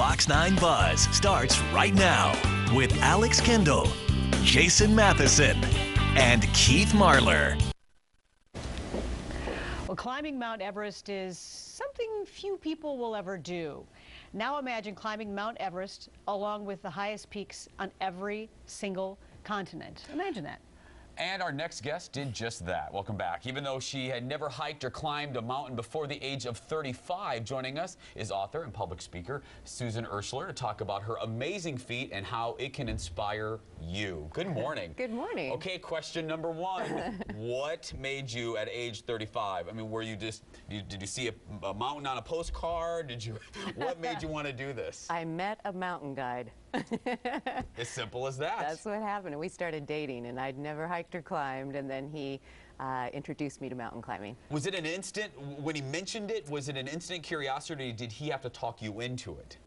Fox 9 Buzz starts right now with Alex Kendall, Jason Matheson, and Keith Marler. Well, climbing Mount Everest is something few people will ever do. Now imagine climbing Mount Everest along with the highest peaks on every single continent. Imagine that. And our next guest did just that. Welcome back. Even though she had never hiked or climbed a mountain before the age of 35, joining us is author and public speaker Susan Ershler to talk about her amazing feat and how it can inspire you. Good morning. Good morning. Okay, question number one. What made you at age 35? I mean, were you just, did you see a mountain on a postcard? What made you want to do this? I met a mountain guide. As simple as that. That's what happened. We started dating, and I'd never hiked or climbed, and then he introduced me to mountain climbing. Was it an instant, when he mentioned it, was it an instant curiosity, or did he have to talk you into it?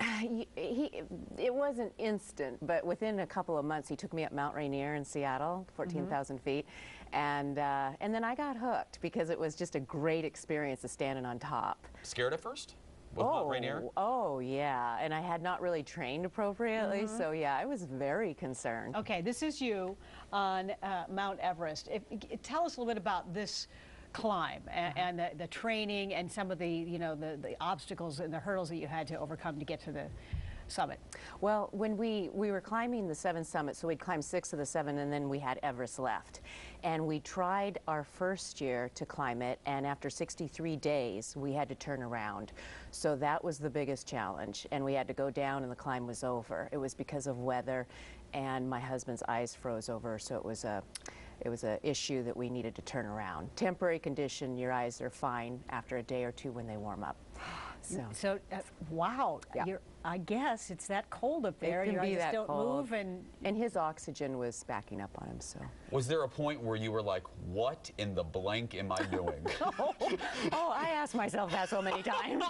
It wasn't instant, but within a couple of months, he took me up Mount Rainier in Seattle, 14,000 feet, and then I got hooked because it was just a great experience of standing on top. Scared at first? Mount Rainier? Oh, yeah, and I had not really trained appropriately, so yeah, I was very concerned. Okay, this is you on Mount Everest. Tell us a little bit about this climb and the training and some of the, the obstacles and the hurdles that you had to overcome to get to the summit. Well, when we were climbing the 7 summits, so we'd climb 6 of the 7, and then we had Everest left. And we tried our first year to climb it, and after 63 days, we had to turn around. So that was the biggest challenge, and we had to go down, and the climb was over. It was because of weather, and my husband's eyes froze over, so it was a issue that we needed to turn around. Temporary condition, your eyes are fine after a day or two when they warm up. So wow, yeah. I guess it's that cold up there. It can Your be eyes that don't cold. move, and his oxygen was backing up on him. So was there a point where you were like, what in the blank am I doing? oh, I asked myself that so many times.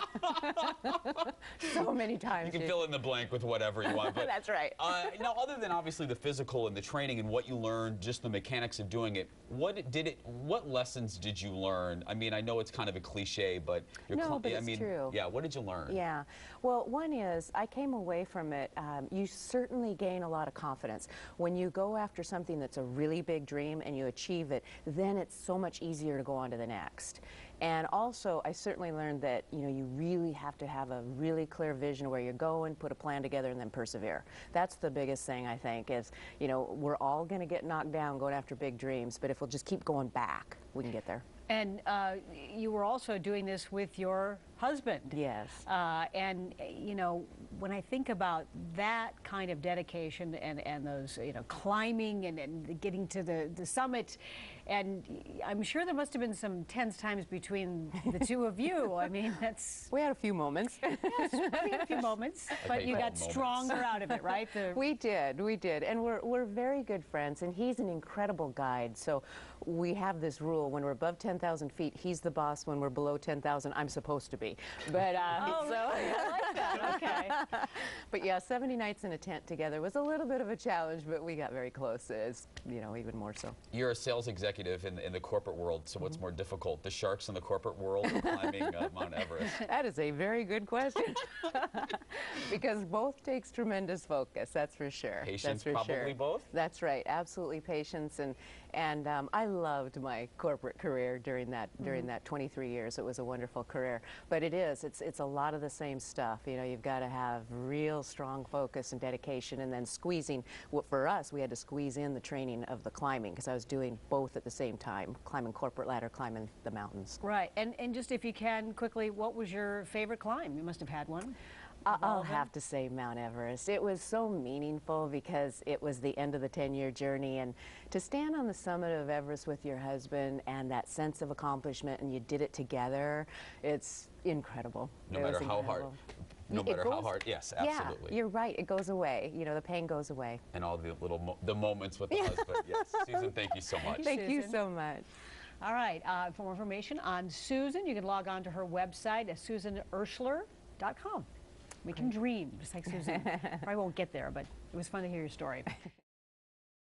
So many times. You can fill in the blank with whatever you want. But, that's right. Now, other than obviously the physical and the training and what you learned, just the mechanics of doing it, what lessons did you learn? I mean, I know it's kind of a cliche, but it's true. Yeah, what did you learn? Yeah, well, one is I came away from it, you certainly gain a lot of confidence. When you go after something that's a really big dream and you achieve it, then it's so much easier to go on to the next. And also, I certainly learned that, you really have to have a really clear vision where you're going, put a plan together, and then persevere. That's the biggest thing, I think, is, we're all going to get knocked down going after big dreams, but if we'll just keep going back, we can get there. And you were also doing this with your husband. Yes. And, when I think about that kind of dedication and those, climbing and getting to the summit, and I'm sure there must have been some tense times between the two of you. I mean, that's... We had a few moments. Yes, we had a few moments, but you got stronger out of it, right? We did, and we're very good friends, and he's an incredible guide. So we have this rule: when we're above 10,000 feet, he's the boss. When we're below 10,000, I'm supposed to be. But oh, so I like that. Okay. But yeah, 70 nights in a tent together was a little bit of a challenge, but we got very close. As even more so. You're a sales executive in the corporate world, so what's more difficult, the sharks in the corporate world or climbing Mount Everest? That is a very good question. Because both takes tremendous focus, that's for sure. Patience, probably both? That's right, absolutely patience. And I loved my corporate career during that 23 years. It was a wonderful career. But it's a lot of the same stuff. You've got to have real strong focus and dedication, and then squeezing. For us, we had to squeeze in the training of the climbing, because I was doing both at the same time, climbing corporate ladder, climbing the mountains. Right, and just if you can, quickly, what was your favorite climb? You must have had one. I'll have to say Mount Everest. It was so meaningful because it was the end of the 10-year journey, and to stand on the summit of Everest with your husband and that sense of accomplishment, and you did it together, it's incredible. No matter how hard. No matter how hard, yes, absolutely. Yeah, you're right. It goes away. The pain goes away. And all the little moments with the husband. Yes, Susan, thank you so much. Thank you so much. All right. For more information on Susan, you can log on to her website at susanershler.com. We can dream, just like Susan. Probably won't get there, but it was fun to hear your story.